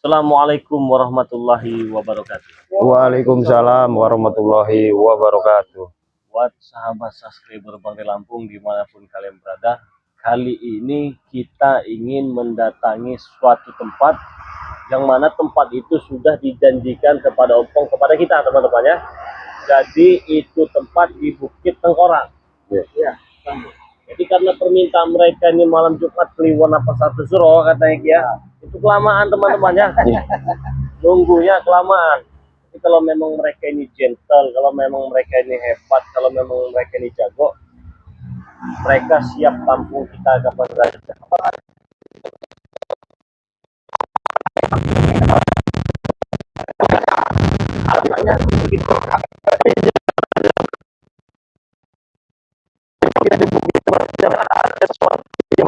Assalamualaikum warahmatullahi wabarakatuh. Waalaikumsalam warahmatullahi wabarakatuh. Buat sahabat subscriber Bang Lampung dimanapun kalian berada, kali ini kita ingin mendatangi suatu tempat yang mana tempat itu sudah dijanjikan kepada Ompong kepada kita teman-teman ya. Jadi itu tempat di Bukit Tengkorak. Ya. Jadi karena permintaan mereka ini malam Jumat Kliwon apa satu Suro katanya ya, itu kelamaan teman-teman ya. Nunggunya kelamaan. Jadi kalau memang mereka ini gentle, kalau memang mereka ini hebat, kalau memang mereka ini jago, mereka siap tampung kita kapan saja.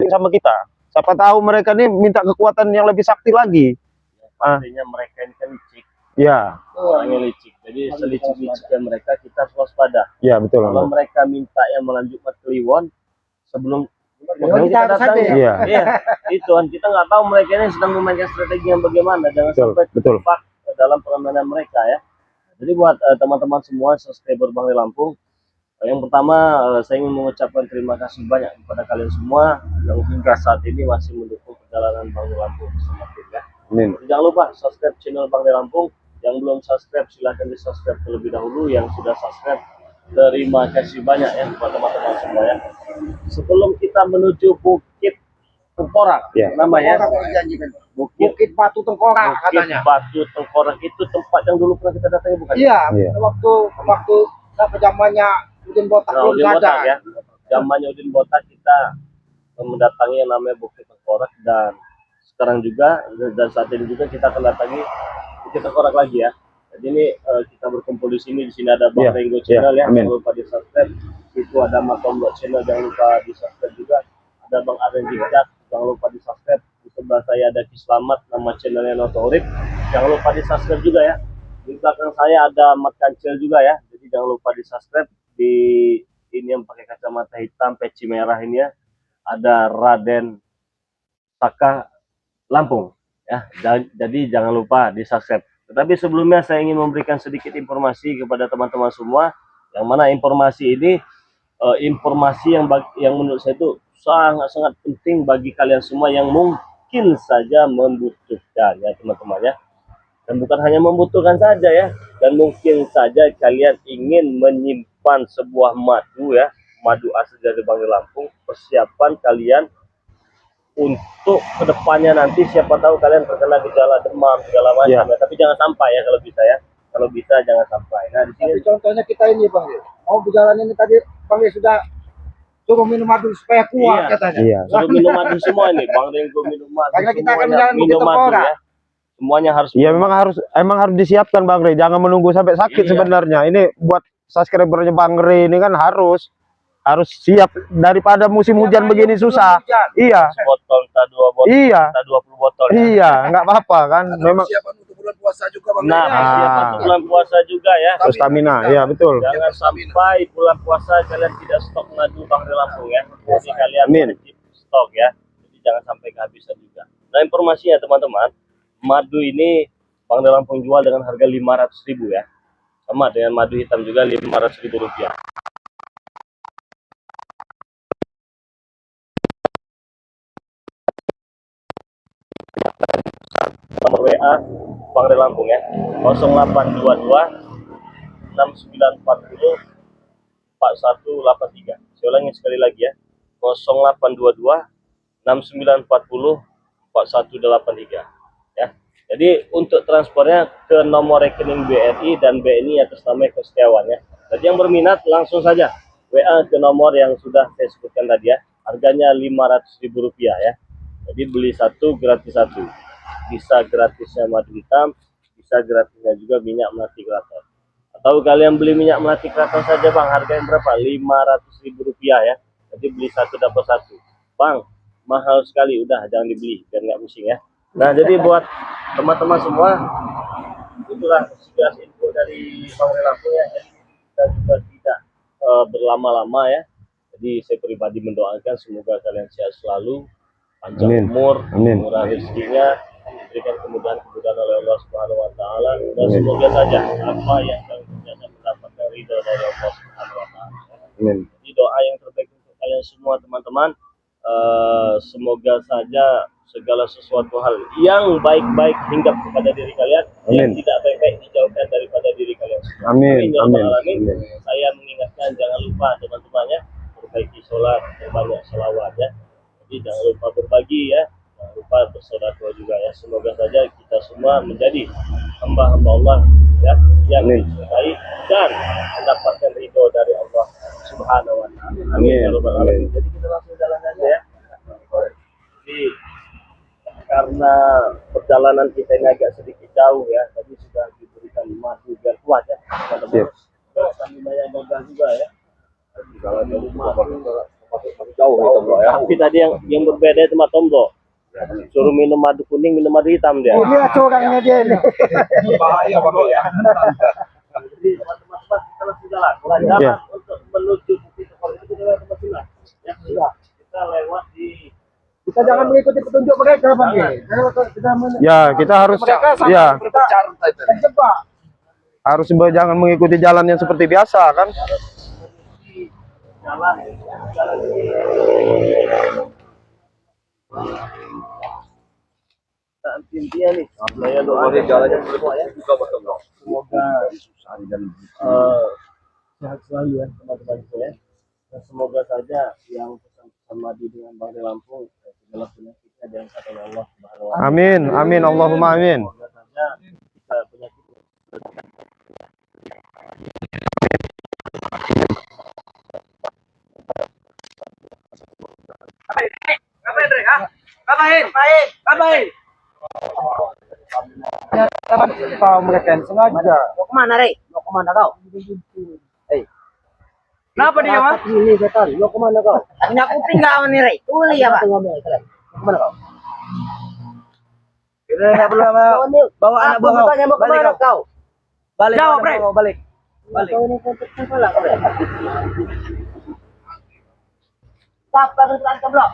Sama kita, siapa tahu mereka nih minta kekuatan yang lebih sakti lagi. Artinya mereka ini kan licik. Ya. Orangnya licik. Jadi selicik-liciknya mereka kita harus waspada. Ya betul. Kalau mereka minta yang melanjutkan Kliwon sebelum kita datang, iya, itu kan kita nggak tahu mereka ini sedang memainkan strategi yang bagaimana. Jangan sampai terjebak dalam permainan mereka ya. Jadi buat teman-teman semua subscriber Bang Lampung, yang pertama saya ingin mengucapkan terima kasih banyak kepada kalian semua yang hingga saat ini masih mendukung perjalanan Bang Lampung bersama tim ya. Amin. Jangan lupa subscribe channel Bang Lampung. Yang belum subscribe silahkan di subscribe terlebih dahulu. Yang sudah subscribe terima kasih banyak ya buat teman-teman semua ya. Sebelum kita menuju Bukit Tengkorak ya, namanya Bukit Batu Tengkorak katanya. Batu Tengkorak itu tempat yang dulu pernah kita datangi bukan? Iya, waktu zamannya Udin Botak belum ada ya. Zamannya Udin Botak kita mendatangi yang namanya Bukit Tengkorak, dan sekarang juga dan saat ini juga kita akan datangi Bukit Tengkorak lagi ya. Jadi ini kita berkumpul di sini ada Bang Renggo channel ya, jangan lupa di subscribe. Itu ada Matombo channel, jangan lupa di subscribe juga. Ada Bang Aren Jejak, jangan lupa di subscribe. Di sebelah saya ada Ki Slamet, nama channelnya Noto Urip, jangan lupa di subscribe juga ya. Di belakang saya ada Mat Kancil juga ya, jadi jangan lupa di subscribe. Di ini yang pakai kacamata hitam peci merah ini ya, ada Raden Saka Lampung ya. Jadi jangan lupa di subscribe. Tetapi sebelumnya saya ingin memberikan sedikit informasi kepada teman-teman semua, yang mana informasi ini informasi yang menurut saya itu sangat-sangat penting bagi kalian semua yang mungkin saja membutuhkan ya teman-teman ya. Dan bukan hanya membutuhkan saja ya, dan mungkin saja kalian ingin menyimpan sebuah madu ya, madu asli dari Bang Lampung. Persiapan kalian untuk kedepannya nanti, siapa tahu kalian terkena gejala demam segala macam ya. Tapi jangan sampai ya kalau bisa jangan sampai. Nah di sini contohnya kita ini Bang, mau berjalan ini tadi Bang sudah suruh minum madu supaya kuat katanya. Iya. Suruh minum madu semua ini, Bang Renggo minum madu. Karena kita akan jalan minum madu ya. Semuanya harus. Iya emang harus disiapkan Bang Rey. Jangan menunggu sampai sakit sebenarnya. Ini buat subscribernya Bang Rey ini kan harus siap daripada musim hujan begini susah. Iya. Botol, kita 2 botol, iya. kita 20 botol. Ya? Iya, nggak apa-apa kan. Memang persiapan untuk bulan puasa juga Bang. Nah, persiapan untuk bulan puasa juga ya. Stamina, iya betul. Jangan sampai bulan puasa kalian tidak stok madu Bang Lampung ya. Jadi kalian wajib stok ya. Jadi jangan sampai kehabisan juga. Nah, informasinya teman-teman, madu ini Bang Lampung jual dengan harga 500.000 ya. Sama dengan madu hitam juga Rp500.000. Nomor WA Bang Lampung ya, 0822 6940 4183. Saya ulangi sekali lagi ya, 0822 6940 4183 ya. Jadi untuk transfernya ke nomor rekening BRI dan BNI atas nama Eko Setiawan ya. Jadi yang berminat langsung saja WA ke nomor yang sudah saya sebutkan tadi ya. Harganya Rp500.000 ya. Jadi beli satu gratis satu. Bisa gratisnya madu hitam, bisa gratisnya juga minyak melati keraton. Atau kalian beli minyak melati keraton saja Bang, harganya berapa? Rp500.000 ya. Jadi beli satu dapat satu. Bang, mahal sekali, udah jangan dibeli biar nggak pusing ya. Nah jadi buat teman-teman semua, itulah sekilas info dari Bang Lampung ya. Jadi kita juga tidak berlama-lama ya. Jadi saya pribadi mendoakan semoga kalian sehat selalu, panjang umur, murah rezekinya, diberikan kemudahan-kemudahan oleh Allah Subhanahu wa taala, dan semoga saja apa yang kalian kerjakan mendapatkan ridho dari Allah Subhanahu wa taala. Amin. Ini doa yang terbaik untuk kalian semua teman-teman. Semoga saja segala sesuatu hal yang baik-baik hinggap kepada diri kalian, yang Amin. tidak baik-baik dijauhkan daripada diri kalian. Amin. Ya Amin. Rabbal Alamin. Amin. Saya mengingatkan jangan lupa teman-teman ya, perbaiki sholat, berbanyak sholawat ya. Jadi jangan lupa berbagi ya, jangan lupa bersedekah juga ya. Semoga saja kita semua menjadi hamba-hamba Allah ya, yang Amin. dicintai dan mendapatkan ridho dari Allah Subhanahu wa taala. Amin ya Rabbal Alamin. Jadi kita langsung jalan aja ya. Jadi karena perjalanan kita ini agak sedikit jauh ya, tadi sudah diberikan madu biar kuat ya teman-teman. Kami banyak gagah juga ya. Kalau dari madu jauh ya. Tapi tadi yang berbeda itu Mas Tombo. Suruh minum madu kuning, minum madu hitam dia. Ini curangnya dia ini. Bahaya ya. Jadi teman-teman kita langsung jalan. Jalan untuk menuju bukit Tekor itu kita lewat Masila. Ya, kita lewat di. Kita jangan mengikuti petunjuk mereka, Bang. Ya, kita harus ya Terjebak. harus jangan mengikuti jalan yang seperti biasa kan. Jalan intinya nih, saya doa jalannya semua ya, semoga sehat selalu ya teman-teman saya. Dan semoga saja yang pesan-pesan madu dengan Bang di Lampung segala penyakitnya diangkat oleh Allah Subhanahu wa taala. Amin. Amin. Allahumma amin. Semoga saja kita penyakit Kau mereka yang sengaja. Mau kemana, Rey? Mau kemana kau? Kenapa dia, Mas? Ini setan. Mau kemana kau? Punya kuping kau nih, Rey. Tuli ya, Pak. Ngomong kalian. Mau kemana kau? Tidak perlu bawa anak Aku buah kau. bertanya mau kemana kau? Balik. Jawab, Rey. Balik. Kau ini kontak kepala kau, Rey. Siapa bertanya ke blok?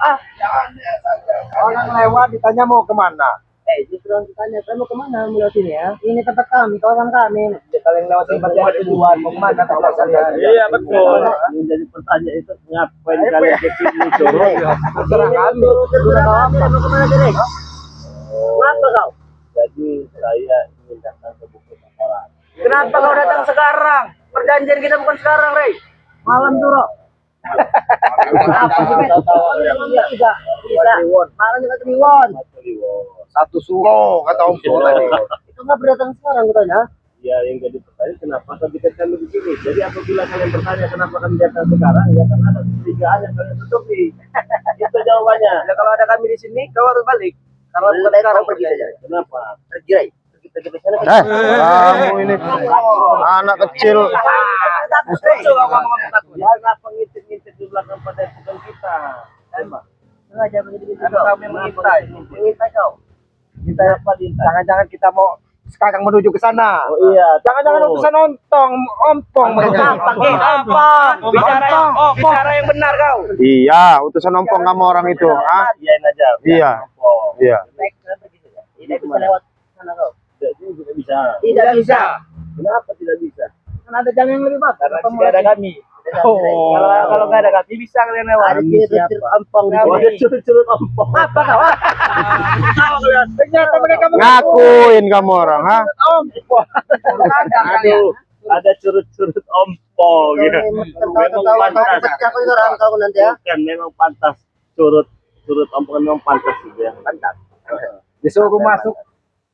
Orang lewat ditanya mau kemana? Justru orang tanya, saya mau kemana? Mau lewat sini ya? Ini tempat kami, kawasan kami. Kalau yang lewat tempat yang tujuan mau kemana? Iya betul. Yang jadi pertanyaan itu ngapain kalian ke sini jorok? Terserah kami. Mau kemana, Rey? Kenapa kau? Jadi saya ingin datang ke Bukit Tekor. Kenapa kau datang sekarang? Perjanjian kita bukan sekarang, Rey. Malam dulu. Kenapa sih, Ben? Bisa. Malam juga Kliwon. Satu suruh kata Om Soleh. Itu nggak berdatang sekarang katanya. Ya yang jadi pertanyaan kenapa ketika kami di sini? Jadi apabila kalian bertanya kenapa kami datang sekarang, ya karena ada kecurigaan yang kalian tutupi. Itu jawabannya. Ya, kalau ada kami di sini, kau harus balik. Kalau bukan sekarang pergi saja. Kenapa? Pergi, Rey. Pergi ke sana. Kamu ini anak kecil. Jangan pengintip-ngintip di belakang pada bukan kita. Sengaja begitu. Kami mengintai. Mengintai kau. Kita jangan-jangan kita mau sekarang menuju ke sana. Oh iya. Jangan-jangan utusan ompong mereka. Bicara yang benar kau. Iya, utusan ompong kamu orang itu. Ah, Iyain aja. iya. Iya. Tidak bisa lewat sana kau. Tidak bisa. Tidak bisa. Kenapa tidak bisa? Kan ada jam yang lebih bagus. Karena tidak ada kami. Kalau nggak ada kami bisa kalian lewat. Ada curut ampong di Oh, sini. ada curut-curut ompong. Apa kau? Ternyata mereka Ngakuin kamu orang, ha? Aduh, ada curut-curut ompong gitu. Tahu pecah kau orang kau nanti ya. Bukan, memang pantas curut ompong memang pantas gitu ya. Pantas. disuruh masuk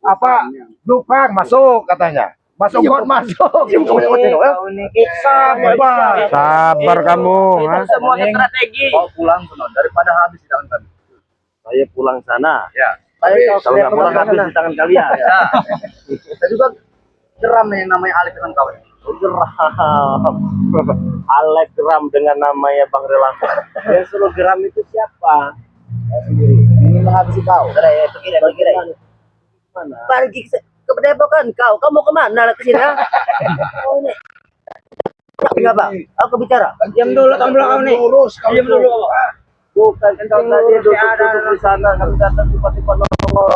apa? Bukan masuk katanya. Masuk buat masuk. Sabar. Sabar kamu, ha? Semuanya strategi. Mau pulang daripada habis di tangan kami. Saya pulang sana. Ya. Kalau nggak pulang habis di tangan kalian. Saya juga geram yang namanya Alif dengan kawan. Geram. Alek geram dengan namanya Bang Relaku. Yang suruh geram itu siapa? Ini menghabisi kau. Pergi. Mana? Pergi ke Padepokan kau. Kau mau kemana ke sini? Oh ini. Apa? Aku bicara. Diam dulu kamu belakang nih. Diam dulu. Bukan kau tadi duduk di sana, kami datang tiba-tiba nongol.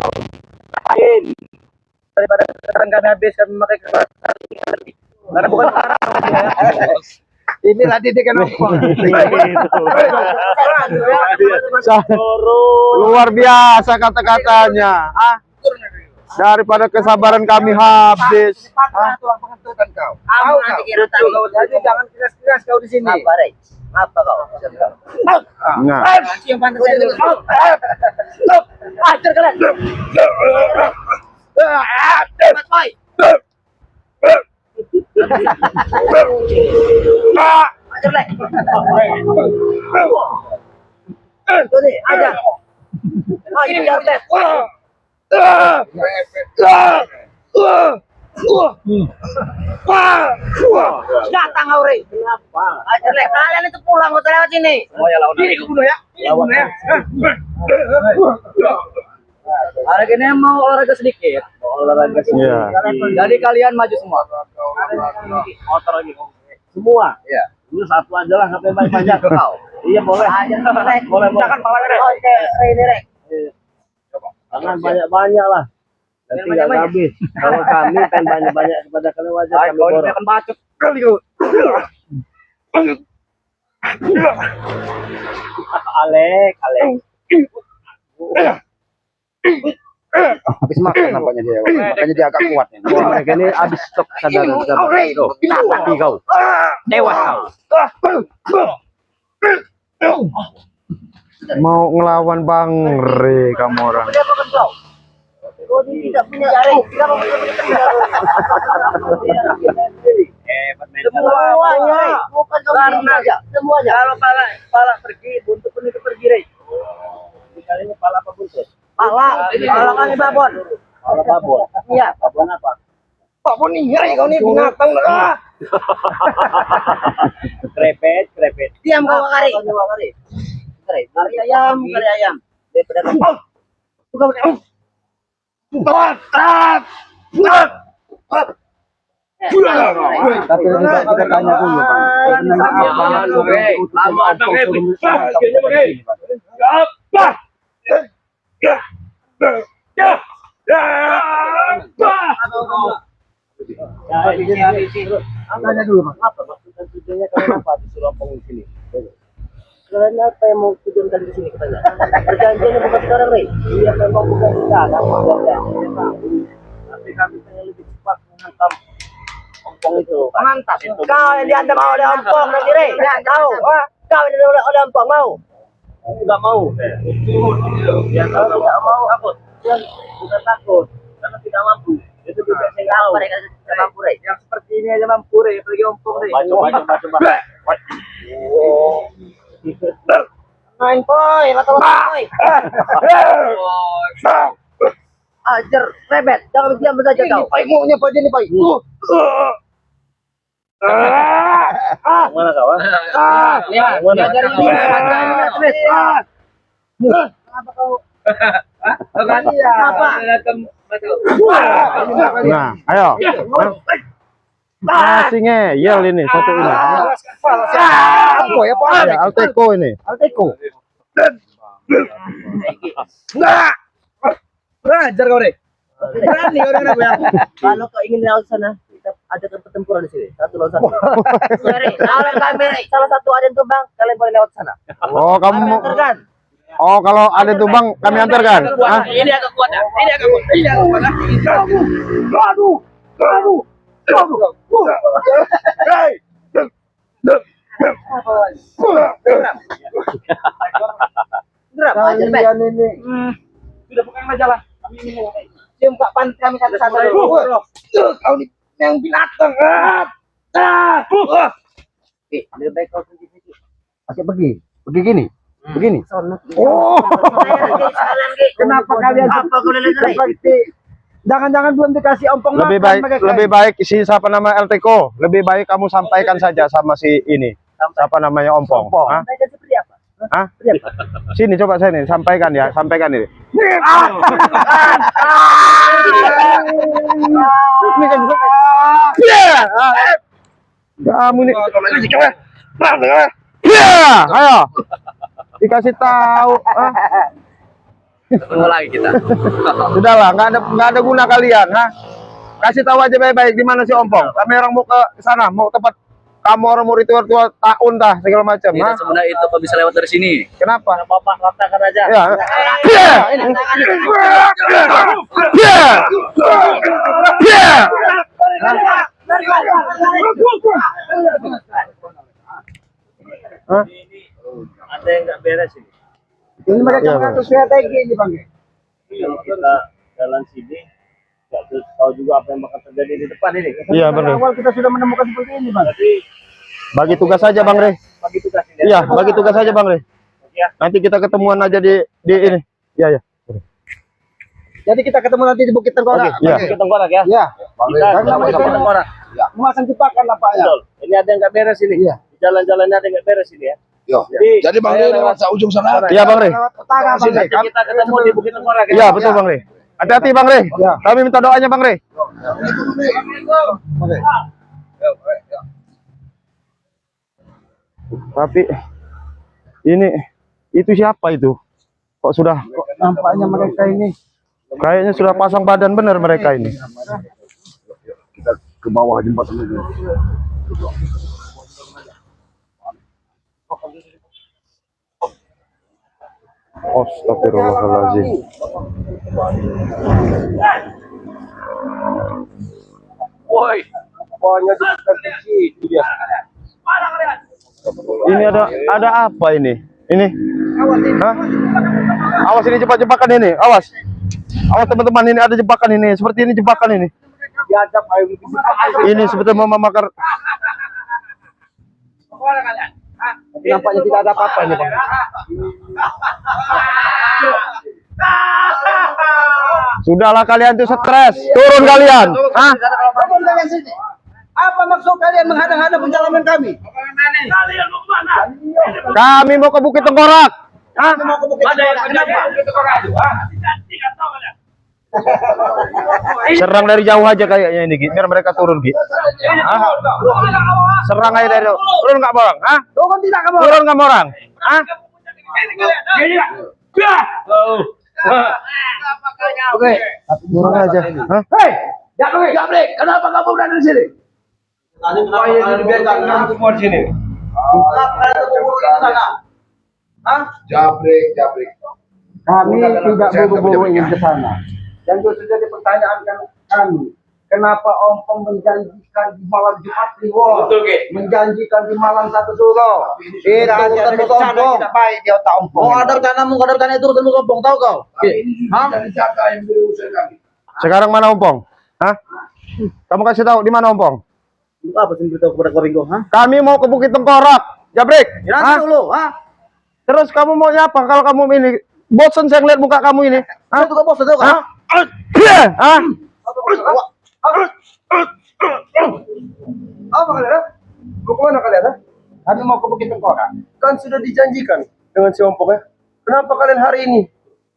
Daripada sekarang kami habis kami memakai kekerasan. Karena bukan sekarang ya. Inilah didikan ompong. Luar biasa kata-katanya. Ah, daripada kesabaran kami habis. Tuang pengentutan kau. Kamu nanti kira tahu. Jadi jangan keras-keras kau di sini. Apa, Rey? Apa kau? Nah, Yang pantas saya dulu. Ajar kalian. Cepat, boy. Ajar, Rey. Tuh nih, ajar. Ajar, Rey. Datang kau, Rey. Kenapa? Ajar, Rey. Kalian itu pulang, mau lewat sini. Oh ya lawan Ini kebunuh ya. lawan. Hari ini mau olahraga sedikit. Olahraga iya. Jadi kalian maju semua. motor lagi. Semua. Iya. Ini satu aja lah, sampai banyak. Kau. Iya boleh. Boleh. Jangan malah Oke, Rey ini, Rey. Jangan banyak-banyak lah. Nanti nggak Banyak-banyak. habis. Kalau kami kan banyak-banyak kepada kalian wajar kami Kau ini borong. akan bacot kali kau. Alek. Habis makan nampaknya dia. Makanya dia agak kuat nih. Mereka ini habis stok sadaran. Mati kau. Dewas kau. Mau ngelawan Bang Re kamu orang. Siapa kan kau? Kau ini tidak punya jaring. Tidak mau punya semuanya. Bukan kau aja. Semuanya. Kalau pala pergi, buntut pun itu pergi, Rey. Kali ini pala apa buntut? Pala kami babon. Pala babon. Iya. Babon apa? Apa nih? Ngeri kau nih binatang. Krepet. Diam kau, Kari. Kari ayam. Daripada kau. Bukan ayam. Tapi kita tanya dulu, Bang. Tanya dulu, Bang. Apa maksudnya tujuannya kalian apa disuruh ompong di sini? Kalian apa yang mau tujuan kalian di sini katanya? Perjanjiannya bukan sekarang, Rey. Iya memang bukan sekarang. Tapi kami pengen lebih cepat menghantam ompong itu. Mantap. Kau yang diantar oleh ompong nanti, Rey. Tahu? Kau yang diantar oleh ompong mau? Enggak mau. Ya kalau enggak mau takut. Bukan takut, karena tidak mampu. Itu juga saya tahu. Mereka tidak mampu, Rey. Yang seperti ini aja mampu, Rey. Apalagi ompong, Rey. Coba. Main, boy. Mata boy. Ajar, rebet. Jangan diam saja kau. Ini Pai maunya Pai ini Pai. Mana kawan? Ya, Mana? dari ini. Apa kau? Apa? Nah, ayo. Masih ngeyel ini satu ini. Apa ya, Pak? Ya, Alteco ini. Alteco. Belajar kau, Rey. Berani kau dengan aku ya. Kalau kau ingin lewat sana, kita adakan pertempuran di sini. Satu lawan satu. Kalau kami salah satu ada yang tumbang, kalian boleh lewat sana. Oh, kamu Antarkan. Oh, kalau ada tumbang kami antarkan. Hah? Ini agak kuat ya. Ini agak kuat. Ini aku mana? Aduh. Hei. Geram, ajar, Bet. Kalian ini. Sudah bukan majalah. Kami ini mau. Cium Pak Pan kami satu-satu dulu. Kau ini yang binatang. Lebih baik kau pergi situ. Oke, pergi gini. Begini. Oh. Kenapa kalian Apa kau lihat, Rey? seperti jangan-jangan belum dikasih ompong Lebih baik si siapa nama Alteco. Lebih baik kamu sampaikan saja sama si ini. Siapa namanya Ompong. Hah? Mereka seperti apa? Hah? Sini coba sini sampaikan ya, sampaikan ini. Ini kan juga. Kamu nih. Ya, ayo. Dikasih tahu. Ketemu lagi kita. Sudahlah, nggak ada guna kalian, ha? Kasih tahu aja baik-baik di mana si Ompong. Kami orang mau ke sana, mau tempat kamu orang mau ritual tahun dah segala macam, ha? Tidak semudah itu kau bisa lewat dari sini. Kenapa? Bapak ratakan aja. Ya. Hah? Ada yang nggak beres ini. Ini mereka Iya, mengatur strategi ini bang. Kalau kita jalan sini, nggak tahu juga apa yang bakal terjadi di depan ini. Iya, Bang Rey. Awal kita sudah menemukan seperti ini bang. Jadi Bagi tugas saja, Bang Rey. bagi tugas ini. Iya, bagi tugas saja, Bang Rey. Ya. Nanti kita ketemuan aja di ini. Iya, iya. Jadi kita ketemu nanti di Bukit Tengkorak. Oke, iya. Kita tengkorak ya. Ya. Kita Karena ketemu di mereka tengkorak. memasang jebakan nampaknya. Betul. Ini ada yang nggak beres ini. Iya. Di jalan-jalannya ada yang nggak beres ini ya. Yo. Jadi Bang saya Rey lewat ujung sana. Iya, Bang Rey. Lewat utara bang. Nanti kita ketemu di Bukit Tengkorak ya. Iya, betul, Bang Rey. Hati-hati, Bang Rey. Iya. Kami minta doanya, Bang Rey. Tapi ini itu siapa itu? Kok sudah Nampaknya mereka ini. kayaknya sudah pasang badan benar mereka ini. Kita ke bawah jembatan itu. Astagfirullahaladzim. Woi. Pokoknya di situ dia. Ini ada apa ini? Ini? Hah? Awas ini jebakan ini. Awas. Awas teman-teman, ini ada jebakan ini. Seperti ini jebakan ini. Diajak ayo. Ini sebetulnya memakar. Tapi nampaknya tidak ada apa-apa ini bang. Sudahlah kalian tuh stres. Turun kalian. Hah? Turun kalian sini. Apa maksud kalian menghadang-hadang pencalonan kami? Kami mau ke Bukit Tengkorak. Hah? Mau ke Bukit Tengkorak. Kenapa? Serang dari jauh aja kayaknya ini, Gi. Biar mereka turun, Gi. Hah? Serang aja dari jauh. Turun nggak orang? Hah? Turun tidak kamu. Turun nggak orang? Hah? Oke. Turun aja. Hah? Hei, Jabrik, kenapa kamu berada di sini? Tadi supaya dibiarkan semua di sini. Kenapa ada kubur di sana? Hah? Jabrik. Kami tidak buru-buru ingin ke sana. Yang itu sudah jadi pertanyaan kami. Kenapa Ompong menjanjikan di malam Jumat Kliwon? Menjanjikan di malam 1 Suro. Itu bukan Ompong. Tidak baik dia otak Ompong. Oh, ada rencanamu, ada rencana itu urusan Ompong, tahu kau? Hah? Jaga yang diusir kami. Sekarang mana Ompong? Hah? Kamu kasih tahu di mana Ompong? Apa sih beritahu kepada Koringo? Hah? Kami mau ke Bukit Tengkorak. Jabrik. Nanti Hah? dulu, hah? Terus kamu mau apa kalau kamu ini? Bosan saya ngeliat muka kamu ini. Hah? Itu kau bos itu kan? Hah? Apa kalian? Mau kemana kalian? Kami mau ke Bukit Tengkorak. Kan sudah dijanjikan dengan si Ompong ya. Kenapa kalian hari ini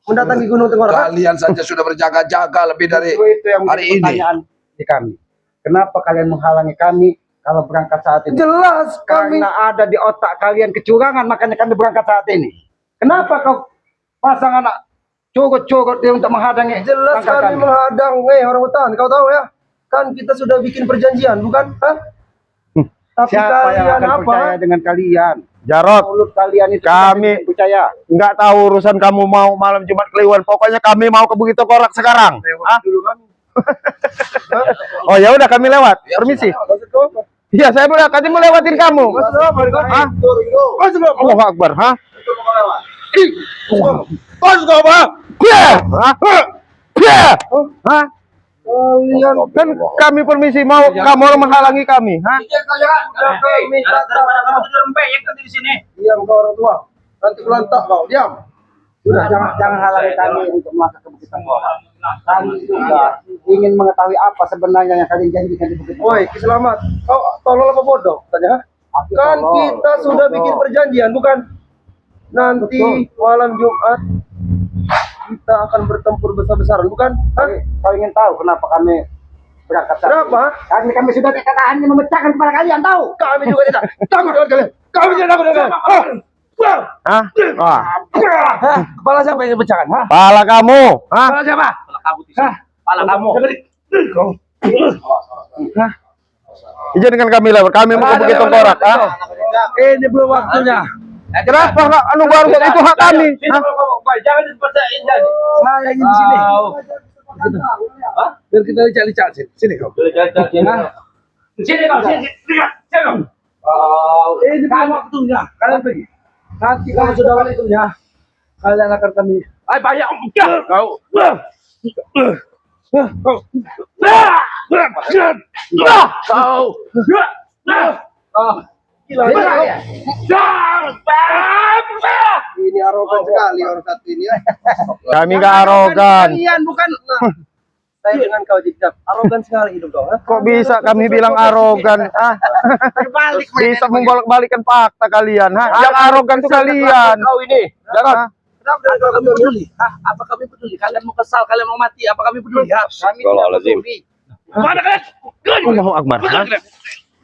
mendatangi Gunung Tengkorak? Kalian saja sudah berjaga-jaga lebih dari Itu yang hari menjadi ini. pertanyaan di kami. Kenapa kalian menghalangi kami kalau berangkat saat ini? Jelas kami Karena ada di otak kalian kecurangan, makanya kami berangkat saat ini. Kenapa kau pasang anak curut-curut dia untuk menghadangi? jelas langkah kami menghadang. Orang hutan, kau tahu ya? Kan kita sudah bikin perjanjian, bukan? Hah? Tapi Siapa yang kalian akan apa? percaya dengan kalian? Jarot, Mulut kalian itu Kami- tidak percaya. nggak tahu urusan kamu mau malam Jumat Kliwon. Pokoknya kami mau ke Bukit Tengkorak sekarang. Hah? Dulu kami. Oh ya udah kami lewat. Permisi. Maksud kau apa? Iya, saya boleh. Tadi mau lewatin kamu. Maksud apa? Hah? Maksud apa? Allahu Akbar, hah? Maksud apa? Hah? Hah? Kalian Kan kami permisi mau kamu orang menghalangi kami, hah? udah kami kata diam kau orang tua. Nanti kulantak kau, diam. Sudah jangan halangi kami untuk melangkah ke Bukit Tengkorak. Kami juga ingin mengetahui apa sebenarnya yang kalian janjikan di Bukit Tengkorak. Woi, Kiselamat. Kau tolol apa bodoh? Tanya. Aku Kan tolol. kita sudah Betul. bikin perjanjian, bukan? Nanti Betul. malam Jumat kita akan bertempur besar-besaran, bukan? Hah? Kau ingin tahu kenapa kami berangkat saat ini? Kenapa? Kami sudah tidak tahan memecahkan kepala kalian, tahu? Kami juga tidak takut dengan kalian. Kami tidak takut dengan kalian. Hah? Hah? Wah, Kepala siapa yang pecahkan? Hah? pala kamu. Hah? Kepala siapa? Pala kamu. Izinkan kami lewat. Kami mau pergi tengkorak. Hah? Ini belum waktunya. Kenapa nggak? Anu baru itu hak kami. Hah? Jangan dipercayain jadi. Saya ingin di sini. Biar kita lihat sini kau. Sini kau. Ini belum waktunya. Kalian pergi. Nanti kalau sudah waktunya, kalian akan kami. Ay banyak kau. Ini arogan sekali orang satu ini. Kami nggak arogan. Kalian bukan. Saya dengan kau jejak arogan sekali hidup kau. Kok bisa kami bilang arogan? Ah, bisa membolak-balikan fakta kalian. Ha? Yang arogan tuh kalian. Kau ini. Jangan. Kenapa kami peduli? Hah? Apa kami peduli? Kalian mau kesal, kalian mau mati, apa kami peduli? Ha? Kami tidak peduli. Kemana kalian? Allahu Akbar. Ha?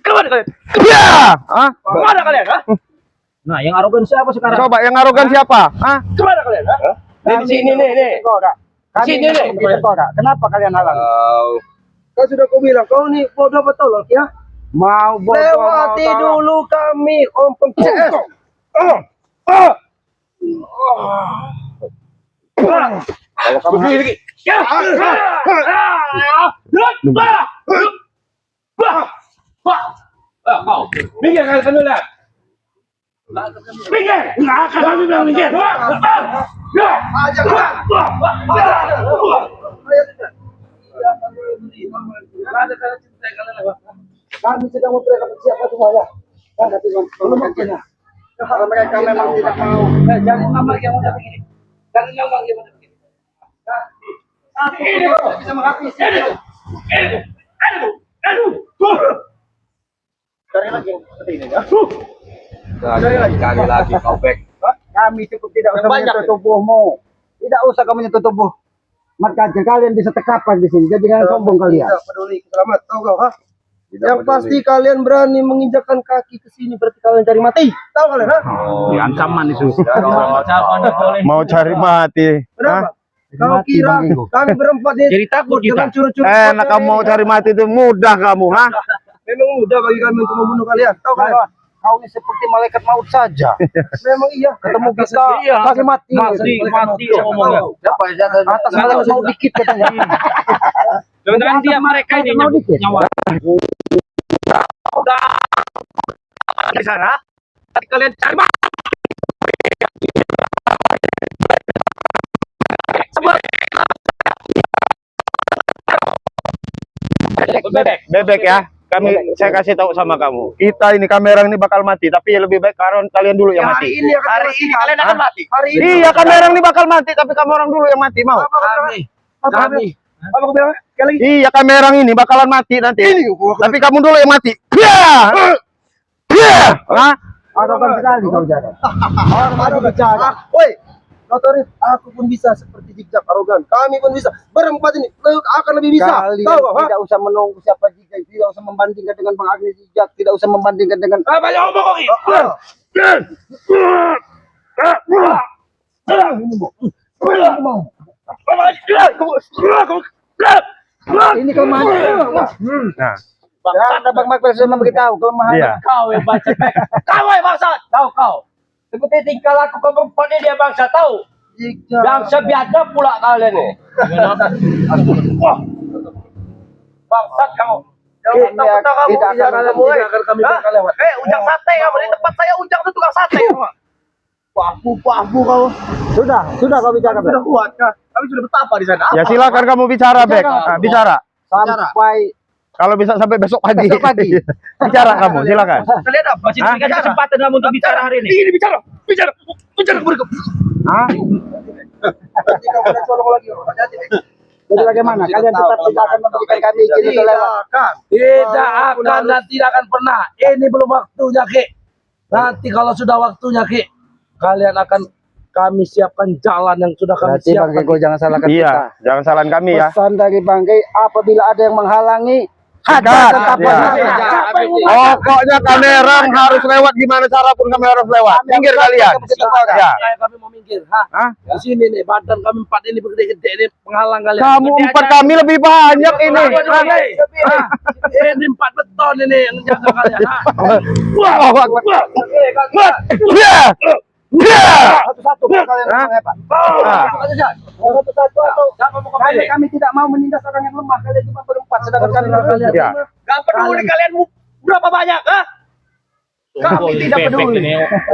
Kemana kalian? Ya. Hah? Kemana kalian? Ha? Nah, yang arogan siapa sekarang? Coba yang arogan siapa? Hah? Kemana kalian? Ha? Di sini nih. Sini nih. Kenapa kalian halang? Kau sudah kau bilang, kau nih bodoh betul ya? Mau bodoh Lewati dulu kami, Om Pengces. Berdiri. Minggir kalian lihat. Minggir, nggak akan kami bilang minggir. Kami sedang mempersiapkan semuanya. Belum waktunya. Kalau mereka memang tidak mau, jangan ngomong yang udah begini. Jangan ngomong yang udah begini. Ini bisa menghabisi. Cari lagi yang seperti ini ya. Cari lagi kau back. Kami cukup tidak usah menyentuh tubuhmu. Tidak usah kamu menyentuh tubuh. Maka kalian bisa tekapan di sini. Jadi jangan sombong kalian. Tidak peduli selamat tahu kau, ha? Yang pasti kalian berani menginjakkan kaki ke sini berarti kalian cari mati. Tahu kalian, ha? Di ancaman itu. Mau cari mati. Kenapa? Kau kira kami berempat ini Jadi takut kita. dengan curut-curut Enak kamu mau cari mati itu mudah kamu, ha? memang mudah bagi kami untuk membunuh kalian. Tahu kalian? Kau ini seperti malaikat maut saja. Memang iya. Ketemu kita Iya. kasih mati. Mati ngomongnya. Atas malaikat maut dikit katanya. Jangan dia mereka ini Mau dikit. nyawa. Di sana. Tapi kalian cari mati. Bebek ya. Saya kasih tahu sama kamu. Kita ini kamera ini bakal mati, tapi lebih baik kalian dulu yang mati. Hari ini kalian akan mati. Hari ini. Iya, kamera ini bakal mati, tapi kamu orang dulu yang mati, mau? Kami. Apa kau bilang? Sekali lagi. Iya, kamera ini bakalan mati nanti. Tapi kamu dulu yang mati. Ya. Ya. Hah? Arogan sekali kau jaga. Orang bicara. Woi, Notorif, aku pun bisa seperti Jigjak arogan. Kami pun bisa. Berempat ini akan lebih bisa. Kalian Tahu kau? tidak usah menunggu siapa Jijak, tidak usah membandingkan dengan Bang Agni Jijak, tidak usah membandingkan dengan Banyak omong kau ini. ini kelemahan. Nah, Ada Bang Makbel sudah memberitahu kelemahan. iya. Kau yang baca. Kau yang bangsa. Tahu kau. Seperti tingkah laku kau perempuan ini dia bangsa tahu. Bangsa biadab pula kalian nih. Bangsat kamu. Ini tidak akan kami biarkan lewat. Ujang sate kamu di tempat saya ujang itu tukang sate kamu. Papu kau. Sudah kau bicara. Sudah kuat kah? Kami sudah betapa di sana. Ya silakan kamu bicara, Bek. Nah, bicara. Sampai Kalau bisa sampai besok pagi. Besok pagi. Bicara kamu, silakan. Kalian apa? Masih diberikan kesempatan kamu untuk bicara hari ini. Ini bicara kepada kau. Hah? Nanti kau ada colong lagi. Hati-hati. jadi bagaimana? Kalian tetap tidak akan memberikan kami izin untuk lewat. Tidak akan dan tidak akan pernah. Ini belum waktunya, Ki. Nanti kalau sudah waktunya, Ki, kalian akan kami siapkan jalan yang sudah kami Berarti Bang siapkan. Keko jangan salahkan kita. Iya, jangan salahin kami ya. Pesan dari Bang Kei, apabila ada yang menghalangi, Hajar. Ya. Pokoknya kamerang harus lewat gimana cara pun kami harus lewat. Minggir kalian. Ya. Kayak kami mau minggir. Hah? Di sini nih badan kami 4 ini gede-gede ini penghalang kalian. Kamu 4 kami lebih banyak ini. Ini 4 beton ini yang jaga kalian. Allahu Akbar. Ya. Ya. Satu-satu kalian Hah? hebat. Satu-satu kami tidak mau menindas orang yang lemah. Kalian cuma berempat sedangkan kalian Ya. Gak peduli kalian berapa banyak, Kami tidak peduli.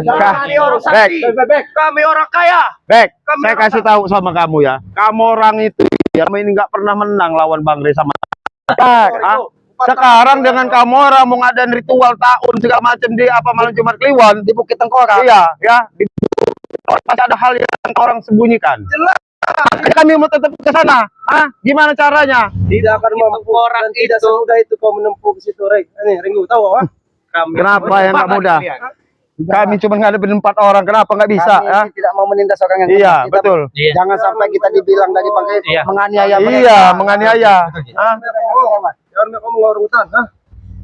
Kami orang sakti. Kami orang kaya. Bek, saya kasih tahu sama kamu ya. Kamu orang itu ya, kamu ini nggak pernah menang lawan Bang Rey sama. Sekarang dengan kamu orang mau ngadain ritual tahun segala macam di apa malam Jumat Kliwon di Bukit Tengkorak. Iya, ya. Masih ada hal yang orang sembunyikan. Jelas. Kami mau tetap ke sana. Gimana caranya? Tidak akan mampu orang tidak semudah itu kau menempuh ke situ, Rey. Ini Ringu tahu apa? Kenapa yang nggak mudah? Kami cuma ngadepin 4 orang. Kenapa nggak bisa? Kami tidak mau menindas orang yang Iya, lemah. Kita- betul. Jangan sampai kita dibilang dari Bang Rey menganiaya mereka. Iya, menganiaya. Jangan kamu ngorong hutan,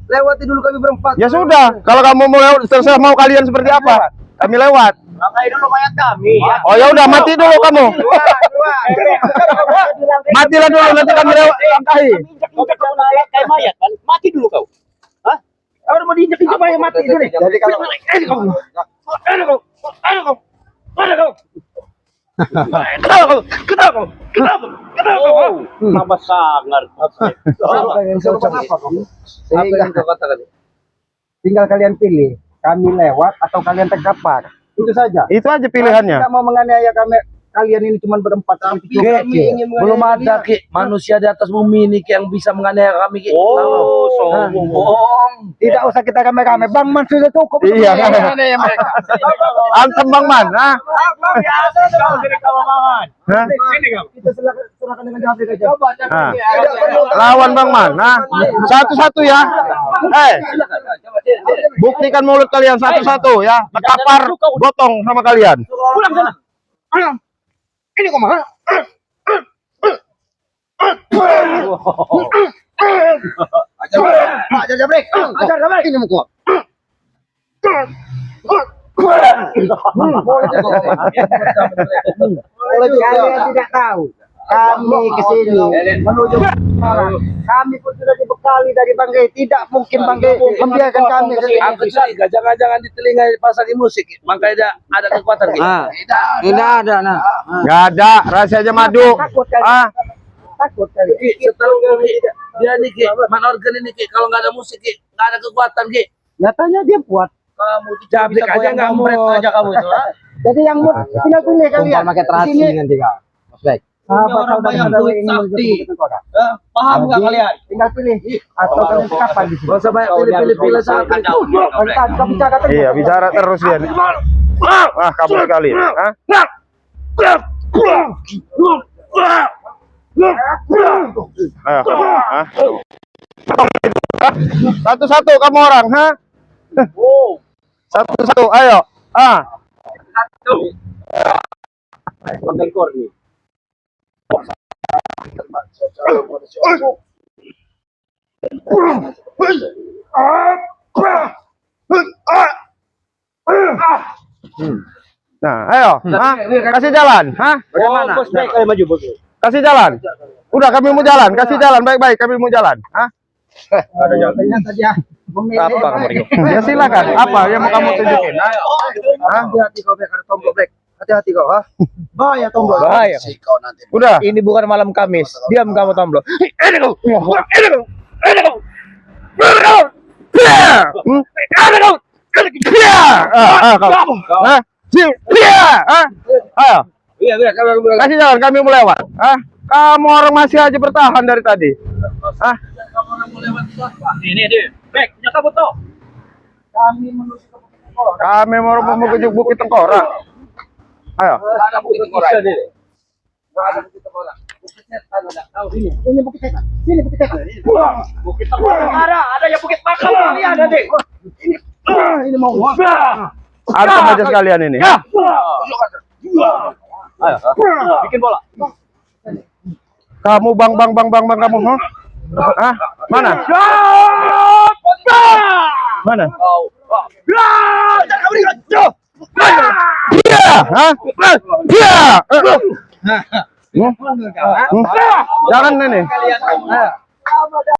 lewati dulu kami berempat. Ya sudah, kalau kamu mau lewat, terserah mau kalian seperti apa. Kami lewat. Pakai dulu mayat kami. Oh ya udah, mati dulu kamu. Matilah dulu, nanti kami lewat langkahi. Kayak mayat kan? Mati dulu kau. Orang mau diinjak-injak mayat mati itu nih. Jadi kalau Nama sangar. tinggal kalian pilih, kami lewat atau kalian terkapar. Itu saja. Itu aja pilihannya. Tidak mau menganiaya kalian ini cuma berempat. Belum ada manusia di atas bumi ini yang bisa menganiaya kami. Bohong. Tidak usah kita rame-rame. Bang Man sudah cukup. Iya. Antem Bang Man. Kita serahkan dengan Jafri aja. Lawan Bang Man. Satu-satu ya. Buktikan mulut kalian satu-satu ya. Tekapar gotong sama kalian. Pulang sana. Ini kok mah? Ajar Jafri. Ajar Jafri. Ini muka. Kalian tidak tahu. Kami kesini menuju Malang. Kami pun sudah dibekali dari Bang Rey. Tidak mungkin Bang Rey membiarkan kami Aku curiga, jangan-jangan di telinga pasang musik, makanya ada kekuatan gitu. Tidak ada, nah. Nggak ada. Rahasianya madu. Takut kali. Setahu kami dia nih man organ ini kalau nggak ada musik nggak ada kekuatan Nyatanya dia buat. kamu jabrik aja nggak mau aja kamu itu. Jadi yang mau tinggal pilih kalian. pakai terasi nanti kau. Mas Bek. Saudara ini sakti. Paham nggak kalian? Tinggal pilih atau kalian kapan di sini. Gak usah banyak pilih-pilih saat Kamu bicara terus. Iya, bicara terus dia. Kamu sekali. Satu-satu kamu orang, Satu-satu, ayo. Nah, ayo. Kasih jalan, Bagaimana? Kasih jalan. Udah, kami mau jalan. Kasih jalan baik-baik. Kami mau jalan. Ada jalan. Ternyata dia memilih. Apa kamu? Ya silakan. Apa yang mau kamu tunjukin? Hati-hati kau Bek, ada tombol Bek. Hati-hati kau, bahaya tombol. Bahaya. Udah. Ini bukan malam Kamis. Diam kamu Tomblo. Ayo. Kasih jalan, kami mau lewat. Kamu orang masih aja bertahan dari tadi. Ini dia. Bek, punya kamu tuh. Kami mau menuju Bukit Tengkorak. Ayo. Ini bukit setan. Sini bukit setan. Bukit Tengkorak ada yang Bukit Bakal kalian ada deh. Ini mau Antum aja sekalian ini. Bikin bola. Kamu bang kamu. Mana? Mana? Dia, hah? Dia. Jangan ini.